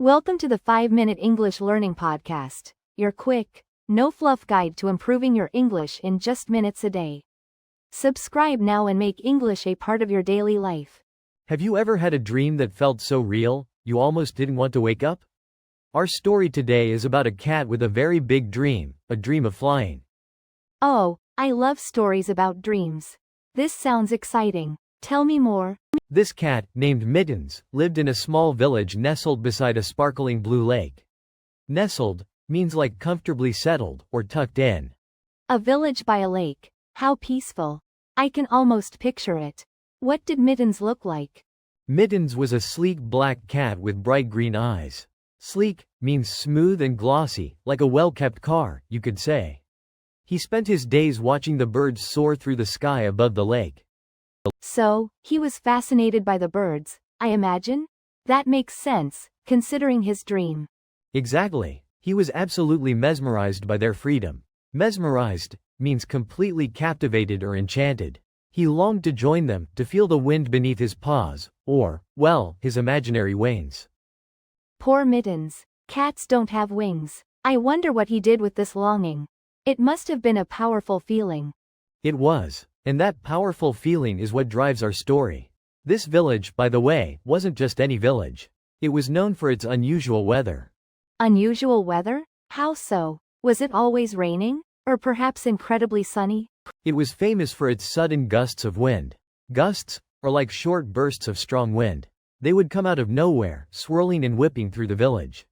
Welcome to the 5-Minute English Learning Podcast, your quick, no-fluff guide to improving your English in just minutes a day. Subscribe now and make English a part of your daily life. Have you ever had a dream that felt so real, you almost didn't want to wake up? Our story today is about a cat with a very big dream, a dream of flying. Oh, I love stories about dreams. This sounds exciting. Tell me more. This cat, named Mittens, lived in a small village nestled beside a sparkling blue lake. Nestled means like comfortably settled or tucked in. A village by a lake. How peaceful. I can almost picture it. What did Mittens look like? Mittens was a sleek black cat with bright green eyes. Sleek means smooth and glossy, like a well-kept car, you could say. He spent his days watching the birds soar through the sky above the lake. So, he was fascinated by the birds, I imagine? That makes sense, considering his dream. Exactly. He was absolutely mesmerized by their freedom. Mesmerized means completely captivated or enchanted. He longed to join them, to feel the wind beneath his paws, or, well, his imaginary wings. Poor Mittens. Cats don't have wings. I wonder what he did with this longing. It must have been a powerful feeling. It was. And that powerful feeling is what drives our story. This village, by the way, wasn't just any village. It was known for its unusual weather. Unusual weather? How so? Was it always raining? Or perhaps incredibly sunny? It was famous for its sudden gusts of wind. Gusts are like short bursts of strong wind. They would come out of nowhere, swirling and whipping through the village.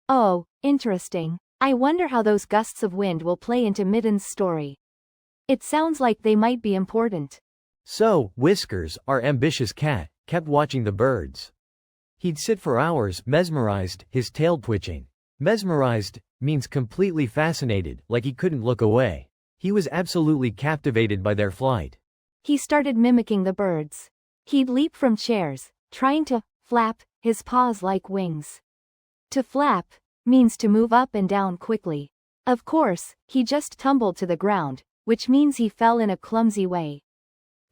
Oh, interesting. I wonder how those gusts of wind will play into Mittens' story. It sounds like they might be important. So, Whiskers, our ambitious cat, kept watching the birds. He'd sit for hours, mesmerized, his tail twitching. Mesmerized means completely fascinated, like he couldn't look away. He was absolutely captivated by their flight. He started mimicking the birds. He'd leap from chairs, trying to flap his paws like wings. To flap means to move up and down quickly. Of course, he just tumbled to the ground, which means he fell in a clumsy way.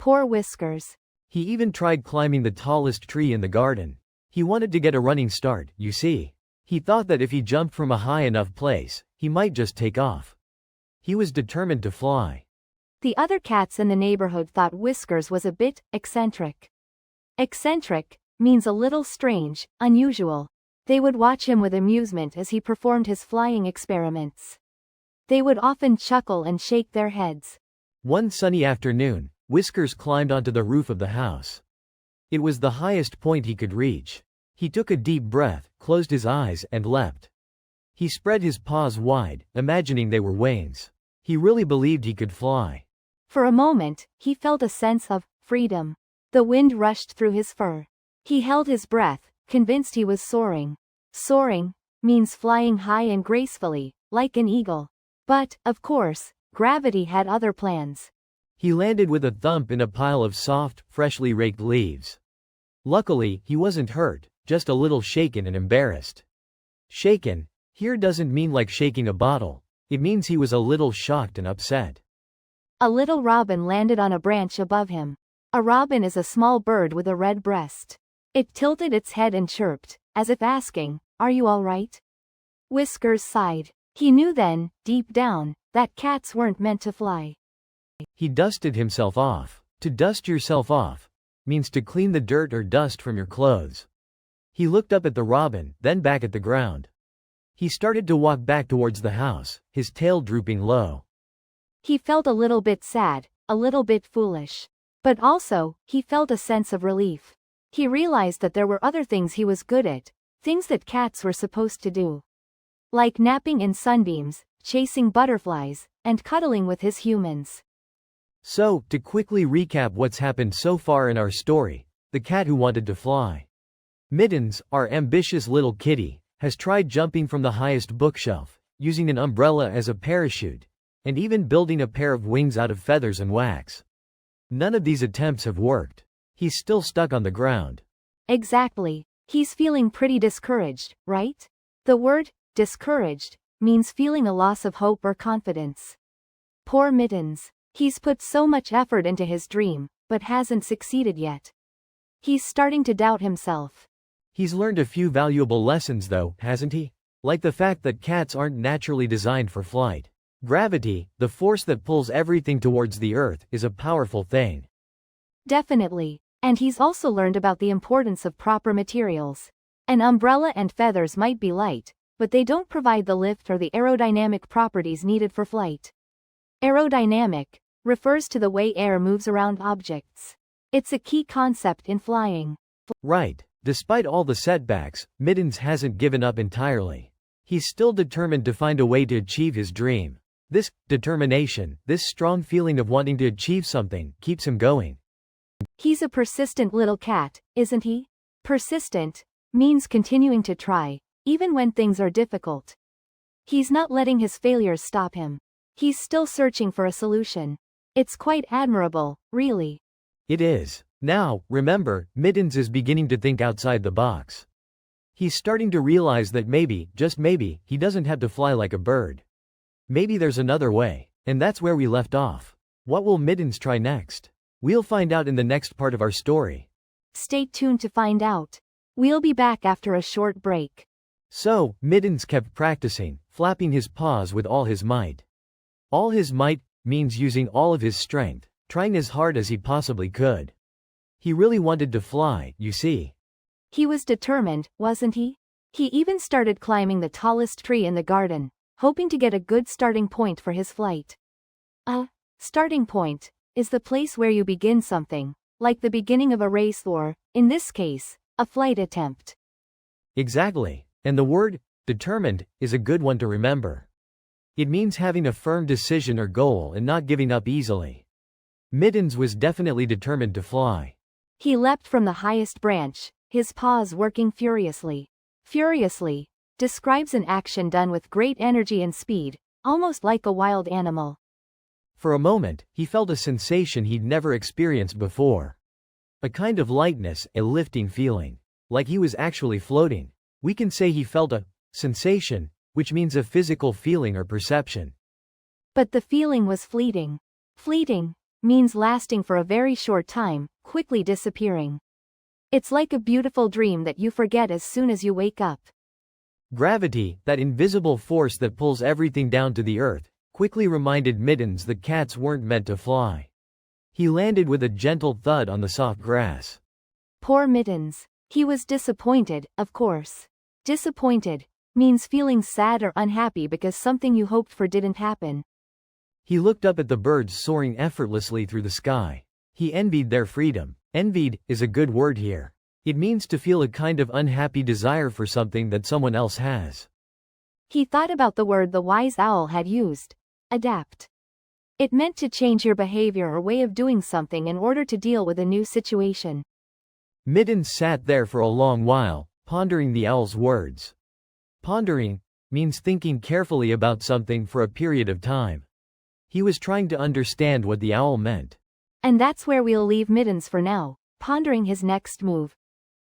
Poor Whiskers. He even tried climbing the tallest tree in the garden. He wanted to get a running start, you see. He thought that if he jumped from a high enough place, he might just take off. He was determined to fly. The other cats in the neighborhood thought Whiskers was a bit eccentric. Eccentric means a little strange, unusual. They would watch him with amusement as he performed his flying experiments. They would often chuckle and shake their heads. One sunny afternoon, Whiskers climbed onto the roof of the house. It was the highest point he could reach. He took a deep breath, closed his eyes, and leapt. He spread his paws wide, imagining they were wings. He really believed he could fly. For a moment, he felt a sense of freedom. The wind rushed through his fur. He held his breath, convinced he was soaring. Soaring means flying high and gracefully, like an eagle. But, of course, gravity had other plans. He landed with a thump in a pile of soft, freshly raked leaves. Luckily, he wasn't hurt, just a little shaken and embarrassed. Shaken here doesn't mean like shaking a bottle. It means he was a little shocked and upset. A little robin landed on a branch above him. A robin is a small bird with a red breast. It tilted its head and chirped, as if asking, "Are you all right?" Whiskers sighed. He knew then, deep down, that cats weren't meant to fly. He dusted himself off. To dust yourself off means to clean the dirt or dust from your clothes. He looked up at the robin, then back at the ground. He started to walk back towards the house, his tail drooping low. He felt a little bit sad, a little bit foolish. But also, he felt a sense of relief. He realized that there were other things he was good at, things that cats were supposed to do. Like napping in sunbeams, chasing butterflies, and cuddling with his humans. So, to quickly recap what's happened so far in our story, the cat who wanted to fly. Mittens, our ambitious little kitty, has tried jumping from the highest bookshelf, using an umbrella as a parachute, and even building a pair of wings out of feathers and wax. None of these attempts have worked. He's still stuck on the ground. Exactly. He's feeling pretty discouraged, right? The word discouraged means feeling a loss of hope or confidence. Poor Mittens. He's put so much effort into his dream, but hasn't succeeded yet. He's starting to doubt himself. He's learned a few valuable lessons though, hasn't he? Like the fact that cats aren't naturally designed for flight. Gravity, the force that pulls everything towards the earth, is a powerful thing. Definitely. And he's also learned about the importance of proper materials. An umbrella and feathers might be light, but they don't provide the lift or the aerodynamic properties needed for flight. Aerodynamic refers to the way air moves around objects. It's a key concept in flying. Right. Despite all the setbacks, Mittens hasn't given up entirely. He's still determined to find a way to achieve his dream. This determination, this strong feeling of wanting to achieve something, keeps him going. He's a persistent little cat, isn't he? Persistent means continuing to try, even when things are difficult. He's not letting his failures stop him. He's still searching for a solution. It's quite admirable, really. It is. Now, remember, Mittens is beginning to think outside the box. He's starting to realize that maybe, just maybe, he doesn't have to fly like a bird. Maybe there's another way. And that's where we left off. What will Mittens try next? We'll find out in the next part of our story. Stay tuned to find out. We'll be back after a short break. So, Mittens kept practicing, flapping his paws with all his might. All his might means using all of his strength, trying as hard as he possibly could. He really wanted to fly, you see. He was determined, wasn't he? He even started climbing the tallest tree in the garden, hoping to get a good starting point for his flight. A starting point is the place where you begin something, like the beginning of a race or, in this case, a flight attempt. Exactly. And the word, determined, is a good one to remember. It means having a firm decision or goal and not giving up easily. Mittens was definitely determined to fly. He leapt from the highest branch, his paws working furiously. Furiously describes an action done with great energy and speed, almost like a wild animal. For a moment, he felt a sensation he'd never experienced before. A kind of lightness, a lifting feeling. Like he was actually floating. We can say he felt a sensation, which means a physical feeling or perception. But the feeling was fleeting. Fleeting means lasting for a very short time, quickly disappearing. It's like a beautiful dream that you forget as soon as you wake up. Gravity, that invisible force that pulls everything down to the earth, quickly reminded Mittens that cats weren't meant to fly. He landed with a gentle thud on the soft grass. Poor Mittens. He was disappointed, of course. Disappointed means feeling sad or unhappy because something you hoped for didn't happen. He looked up at the birds soaring effortlessly through the sky. He envied their freedom. Envied is a good word here. It means to feel a kind of unhappy desire for something that someone else has. He thought about the word the wise owl had used. Adapt. It meant to change your behavior or way of doing something in order to deal with a new situation. Mittens sat there for a long while, pondering the owl's words. Pondering means thinking carefully about something for a period of time. He was trying to understand what the owl meant. And that's where we'll leave Mittens for now, pondering his next move.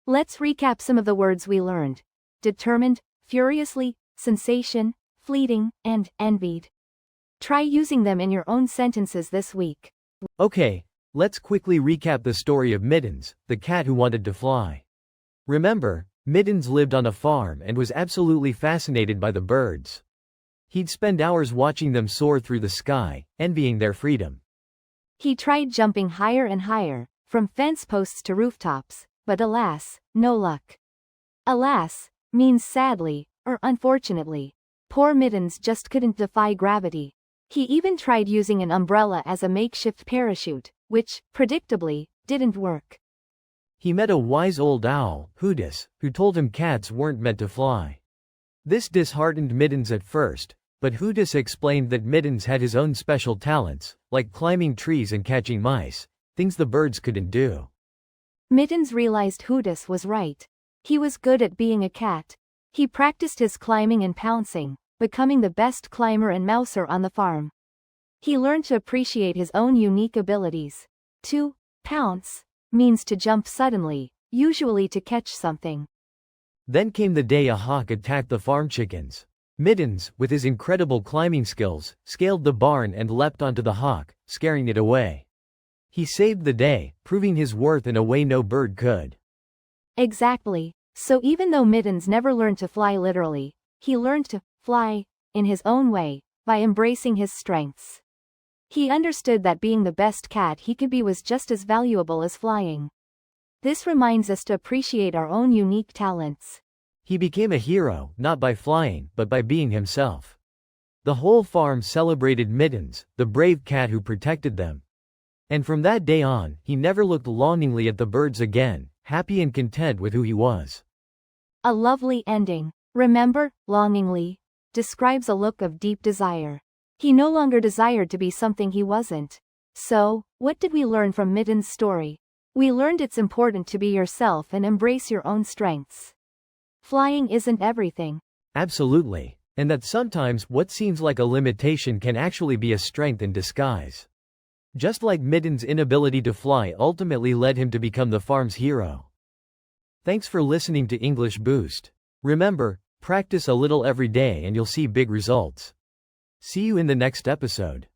Let's recap some of the words we learned. Determined, furiously, sensation, fleeting, and envied. Try using them in your own sentences this week. Okay, let's quickly recap the story of Mittens, the cat who wanted to fly. Remember, Mittens lived on a farm and was absolutely fascinated by the birds. He'd spend hours watching them soar through the sky, envying their freedom. He tried jumping higher and higher, from fence posts to rooftops, but alas, no luck. Alas means sadly, or unfortunately. Poor Mittens just couldn't defy gravity. He even tried using an umbrella as a makeshift parachute, which, predictably, didn't work. He met a wise old owl, Hootis, who told him cats weren't meant to fly. This disheartened Mittens at first, but Hootis explained that Mittens had his own special talents, like climbing trees and catching mice, things the birds couldn't do. Mittens realized Hootis was right. He was good at being a cat. He practiced his climbing and pouncing, becoming the best climber and mouser on the farm. He learned to appreciate his own unique abilities. To pounce means to jump suddenly, usually to catch something. Then came the day a hawk attacked the farm chickens. Mittens, with his incredible climbing skills, scaled the barn and leapt onto the hawk, scaring it away. He saved the day, proving his worth in a way no bird could. Exactly. So even though Mittens never learned to fly literally, he learned to fly in his own way by embracing his strengths. He understood that being the best cat he could be was just as valuable as flying. This reminds us to appreciate our own unique talents. He became a hero, not by flying, but by being himself. The whole farm celebrated Mittens, the brave cat who protected them. And from that day on, he never looked longingly at the birds again, happy and content with who he was. A lovely ending. Remember, longingly describes a look of deep desire. He no longer desired to be something he wasn't. So, what did we learn from Mittens' story? We learned it's important to be yourself and embrace your own strengths. Flying isn't everything. Absolutely. And that sometimes what seems like a limitation can actually be a strength in disguise. Just like Mittens' inability to fly ultimately led him to become the farm's hero. Thanks for listening to English Boost. Remember, practice a little every day and you'll see big results. See you in the next episode.